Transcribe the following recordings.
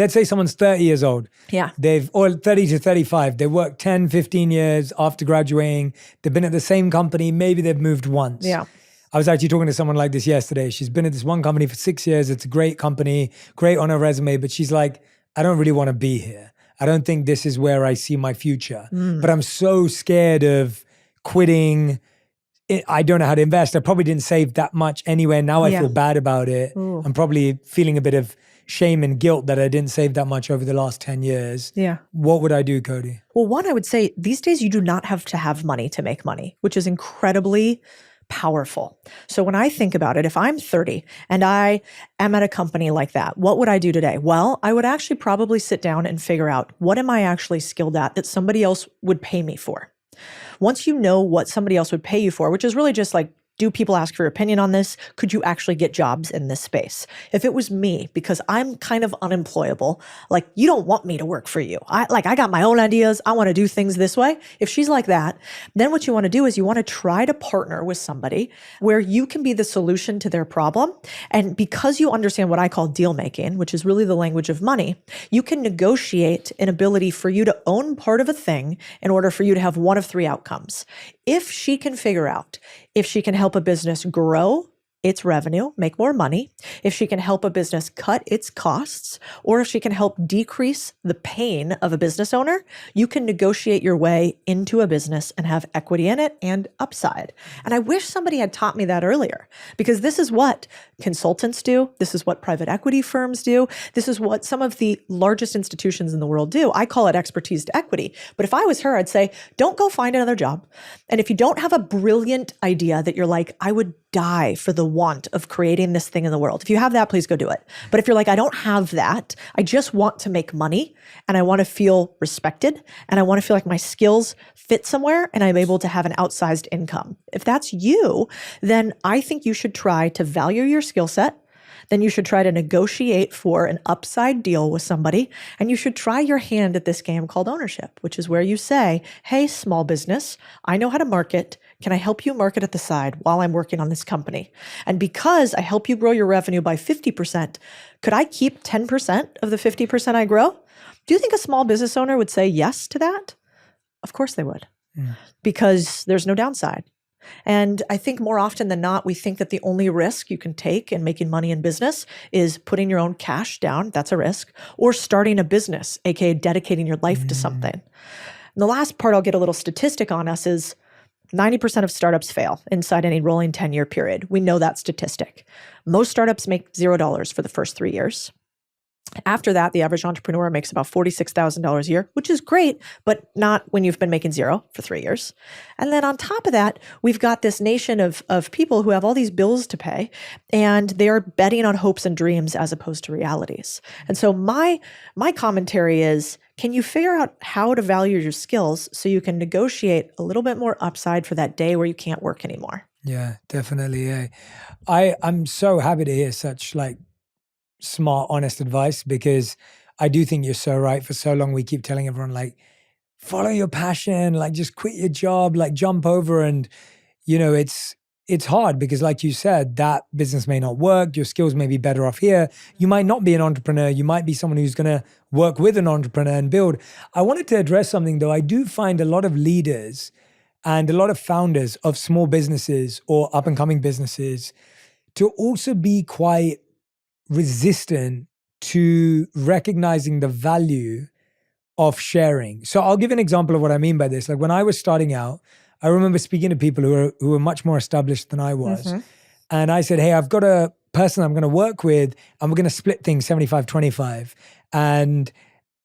let's say someone's 30 years old. Yeah. Or 30 to 35. They worked 10, 15 years after graduating. They've been at the same company. Maybe they've moved once. Yeah. I was actually talking to someone like this yesterday. She's been at this one company for 6 years. It's a great company, great on her resume, but she's like, I don't really want to be here. I don't think this is where I see my future. But I'm so scared of quitting. I don't know how to invest. I probably didn't save that much anyway. Now I feel bad about it. Ooh. I'm probably feeling a bit of shame and guilt that I didn't save that much over the last 10 years. Yeah. What would I do, Codie? Well, one, I would say these days you do not have to have money to make money, which is incredibly powerful. So when I think about it, if I'm 30 and I am at a company like that, what would I do today? Well, I would actually probably sit down and figure out, what am I actually skilled at that somebody else would pay me for? Once you know what somebody else would pay you for, which is really just like, do people ask for your opinion on this? Could you actually get jobs in this space? If it was me, because I'm kind of unemployable, like, you don't want me to work for you. I got my own ideas. I want to do things this way. If she's like that, then what you want to do is you want to try to partner with somebody where you can be the solution to their problem. And because you understand what I call deal making, which is really the language of money, you can negotiate an ability for you to own part of a thing in order for you to have one of three outcomes. If she can figure out if she can help a business grow its revenue, make more money, if she can help a business cut its costs, or if she can help decrease the pain of a business owner, you can negotiate your way into a business and have equity in it and upside. And I wish somebody had taught me that earlier, because this is what consultants do. This is what private equity firms do. This is what some of the largest institutions in the world do. I call it expertise to equity. But if I was her, I'd say, don't go find another job. And if you don't have a brilliant idea that you're like, I would die for the want of creating this thing in the world. If you have that, please go do it. But if you're like, I don't have that, I just want to make money and I want to feel respected and I want to feel like my skills fit somewhere and I'm able to have an outsized income. If that's you, then I think you should try to value your skill set. Then you should try to negotiate for an upside deal with somebody. And you should try your hand at this game called ownership, which is where you say, hey, small business, I know how to market. Can I help you market at the side while I'm working on this company? And because I help you grow your revenue by 50%, could I keep 10% of the 50% I grow? Do you think a small business owner would say yes to that? Of course they would, because there's no downside. And I think more often than not, we think that the only risk you can take in making money in business is putting your own cash down. That's a risk. Or starting a business, aka dedicating your life to something. And the last part I'll get a little statistic on us is 90% of startups fail inside any rolling 10-year period. We know that statistic. Most startups make $0 for the first 3 years. After that, the average entrepreneur makes about $46,000 a year, which is great, but not when you've been making zero for 3 years. And then on top of that, we've got this nation of people who have all these bills to pay, and they are betting on hopes and dreams as opposed to realities. And so my commentary is, can you figure out how to value your skills so you can negotiate a little bit more upside for that day where you can't work anymore? Yeah, definitely. Yeah. I'm so happy to hear such smart, honest advice, because I do think you're so right. For so long, we keep telling everyone follow your passion, just quit your job, jump over. And, it's hard because like you said, that business may not work. Your skills may be better off here. You might not be an entrepreneur. You might be someone who's going to work with an entrepreneur and build. I wanted to address something though. I do find a lot of leaders and a lot of founders of small businesses or up and coming businesses to also be quite resistant to recognizing the value of sharing. So I'll give an example of what I mean by this. When I was starting out, I remember speaking to people who were much more established than I was. Mm-hmm. And I said, hey, I've got a person I'm going to work with and we're going to split things 75-25. And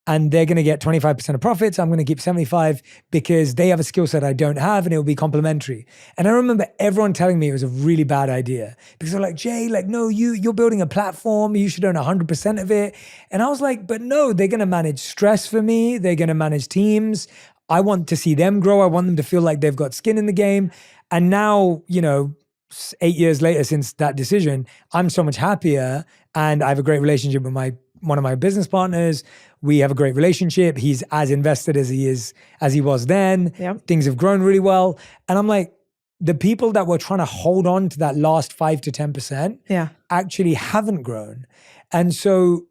they're going to get 25% of profits. I'm going to keep 75 because they have a skill set I don't have and it will be complementary. And I remember everyone telling me it was a really bad idea because they're like, Jay, no, you're building a platform. You should own 100% of it. And I was like, but no, they're going to manage stress for me. They're going to manage teams. I want to see them grow. I want them to feel like they've got skin in the game. And now, 8 years later since that decision, I'm so much happier and I have a great relationship with one of my business partners. We have a great relationship. He's as invested as he was then. Yep. Things have grown really well. And I'm like, the people that were trying to hold on to that last 5 to 10% actually haven't grown. And so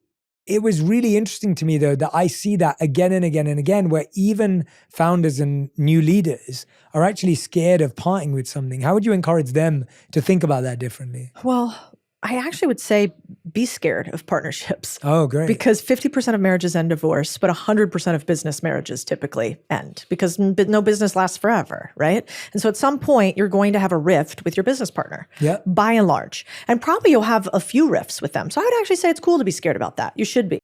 it was really interesting to me, though, that I see that again and again and again, where even founders and new leaders are actually scared of parting with something. How would you encourage them to think about that differently? Well, I actually would say be scared of partnerships. Oh, great. Because 50% of marriages end divorce, but 100% of business marriages typically end because no business lasts forever, right? And so at some point, you're going to have a rift with your business partner, by and large. And probably you'll have a few rifts with them. So I would actually say it's cool to be scared about that. You should be.